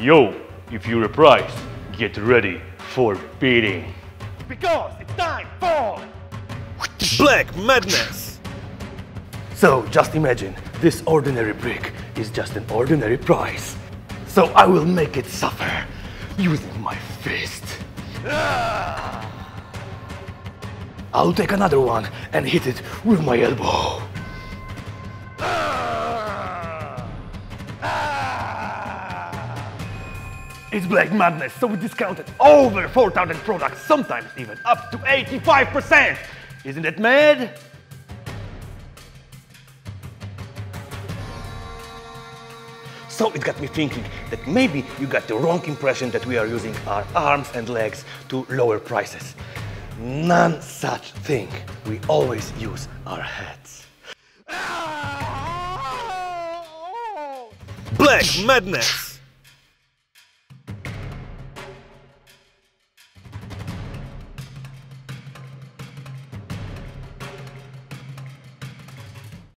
Yo, if you're a prize, get ready for bidding. Because it's time for Black Madness! So just imagine, this ordinary brick is just an ordinary prize. So I will make it suffer using my fist. I'll take another one and hit it with my elbow. It's Black Madness, so we discounted over 4,000 products, sometimes even up to 85%. Isn't it mad? So it got me thinking that maybe you got the wrong impression that we are using our arms and legs to lower prices. None such thing. We always use our heads. Black Madness!